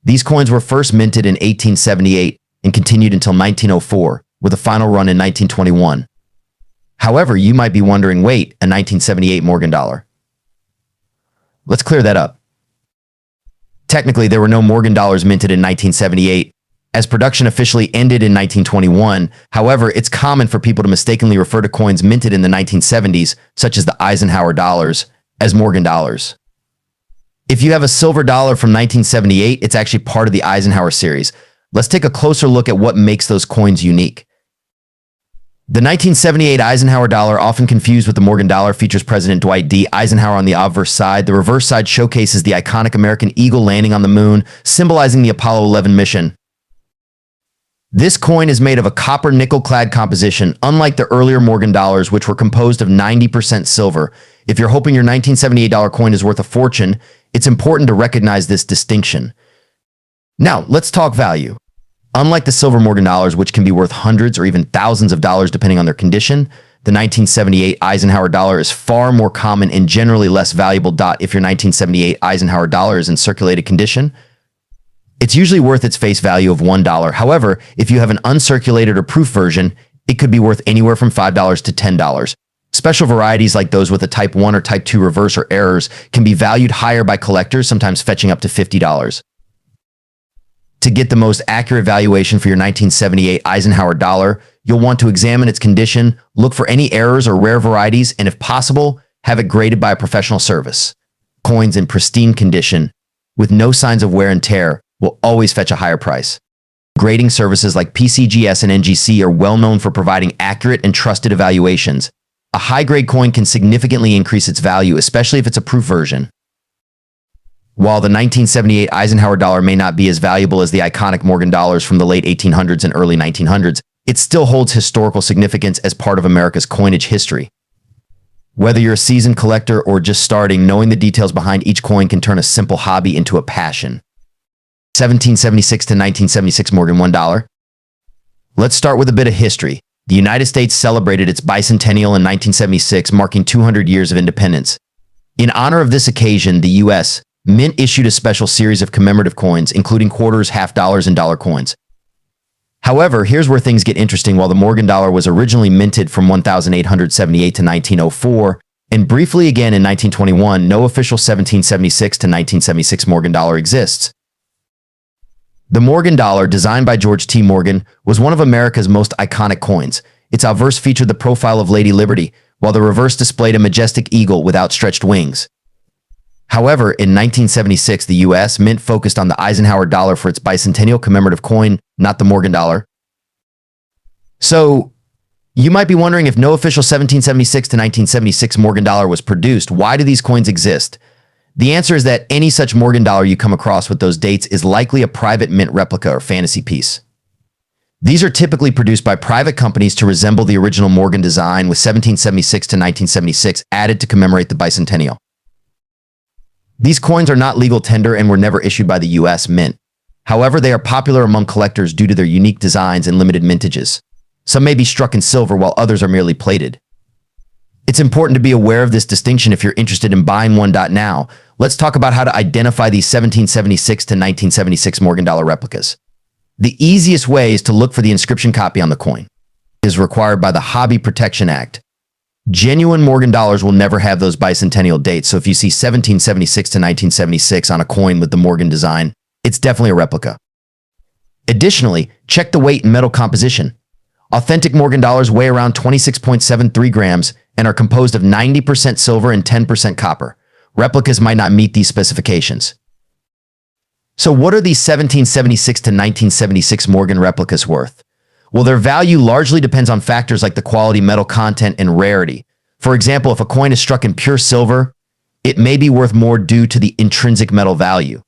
These coins were first minted in 1878 and continued until 1904, with a final run in 1921. However, you might be wondering, wait, a 1978 Morgan dollar? Let's clear that up. Technically, there were no Morgan dollars minted in 1978, as production officially ended in 1921. However, it's common for people to mistakenly refer to coins minted in the 1970s, such as the Eisenhower dollars, as Morgan dollars. If you have a silver dollar from 1978, it's actually part of the Eisenhower series. Let's take a closer look at what makes those coins unique. The 1978 Eisenhower dollar, often confused with the Morgan dollar, features President Dwight D. Eisenhower on the obverse side. The reverse side showcases the iconic American eagle landing on the moon, symbolizing the Apollo 11 mission. This coin is made of a copper nickel-clad composition, unlike the earlier Morgan dollars, which were composed of 90% silver. If you're hoping your 1978 dollar coin is worth a fortune, it's important to recognize this distinction. Now, let's talk value. Unlike the silver Morgan dollars, which can be worth hundreds or even thousands of dollars depending on their condition, the 1978 Eisenhower dollar is far more common and generally less valuable. If your 1978 Eisenhower dollar is in circulated condition, it's usually worth its face value of $1. However, if you have an uncirculated or proof version, it could be worth anywhere from $5 to $10. Special varieties like those with a Type 1 or Type 2 reverse or errors can be valued higher by collectors, sometimes fetching up to $50. To get the most accurate valuation for your 1978 Eisenhower dollar, you'll want to examine its condition, look for any errors or rare varieties, and if possible, have it graded by a professional service. Coins in pristine condition, with no signs of wear and tear, will always fetch a higher price. Grading services like PCGS and NGC are well known for providing accurate and trusted evaluations. A high-grade coin can significantly increase its value, especially if it's a proof version. While the 1978 Eisenhower dollar may not be as valuable as the iconic Morgan dollars from the late 1800s and early 1900s, it still holds historical significance as part of America's coinage history. Whether you're a seasoned collector or just starting, knowing the details behind each coin can turn a simple hobby into a passion. 1776 to 1976 Morgan $1. Let's start with a bit of history. The United States celebrated its bicentennial in 1976, marking 200 years of independence. In honor of this occasion, the U.S. Mint issued a special series of commemorative coins, including quarters, half dollars, and dollar coins. However, here's where things get interesting. While the Morgan dollar was originally minted from 1878 to 1904, and briefly again in 1921, no official 1776 to 1976 Morgan dollar exists. The Morgan dollar, designed by George T. Morgan, was one of America's most iconic coins. Its obverse featured the profile of Lady Liberty, while the reverse displayed a majestic eagle with outstretched wings. However, in 1976, the U.S. Mint focused on the Eisenhower dollar for its bicentennial commemorative coin, not the Morgan dollar. So, you might be wondering, if no official 1776 to 1976 Morgan dollar was produced, why do these coins exist? The answer is that any such Morgan dollar you come across with those dates is likely a private mint replica or fantasy piece. These are typically produced by private companies to resemble the original Morgan design, with 1776 to 1976 added to commemorate the bicentennial. These coins are not legal tender and were never issued by the U.S. Mint. However, they are popular among collectors due to their unique designs and limited mintages. Some may be struck in silver while others are merely plated. It's important to be aware of this distinction if you're interested in buying one. Now, let's talk about how to identify these 1776 to 1976 Morgan dollar replicas. The easiest way is to look for the inscription copy on the coin. It is required by the Hobby Protection Act. Genuine Morgan dollars will never have those bicentennial dates, so if you see 1776 to 1976 on a coin with the Morgan design, it's definitely a replica. Additionally, check the weight and metal composition. Authentic Morgan dollars weigh around 26.73 grams and are composed of 90% silver and 10% copper. Replicas might not meet these specifications. So what are these 1776 to 1976 Morgan replicas worth? Well, their value largely depends on factors like the quality, metal content, and rarity. For example, if a coin is struck in pure silver, it may be worth more due to the intrinsic metal value.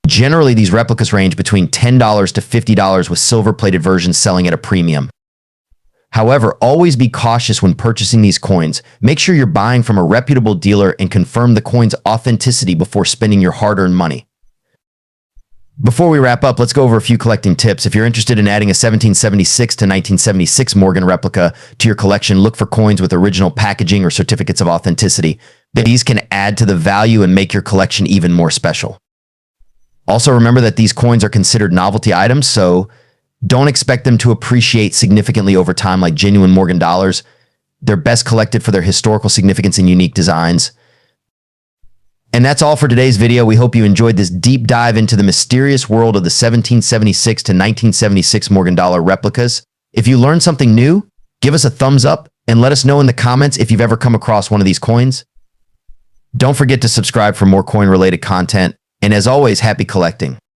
Generally, these replicas range between $10 to $50, with silver-plated versions selling at a premium. However, always be cautious when purchasing these coins. Make sure you're buying from a reputable dealer and confirm the coin's authenticity before spending your hard-earned money. Before we wrap up, let's go over a few collecting tips. If you're interested in adding a 1776 to 1976 Morgan replica to your collection, look for coins with original packaging or certificates of authenticity. These can add to the value and make your collection even more special. Also, remember that these coins are considered novelty items, so don't expect them to appreciate significantly over time like genuine Morgan dollars. They're best collected for their historical significance and unique designs. And that's all for today's video. We hope you enjoyed this deep dive into the mysterious world of the 1776 to 1976 Morgan dollar replicas. If you learned something new, give us a thumbs up and let us know in the comments if you've ever come across one of these coins. Don't forget to subscribe for more coin-related content. And as always, happy collecting.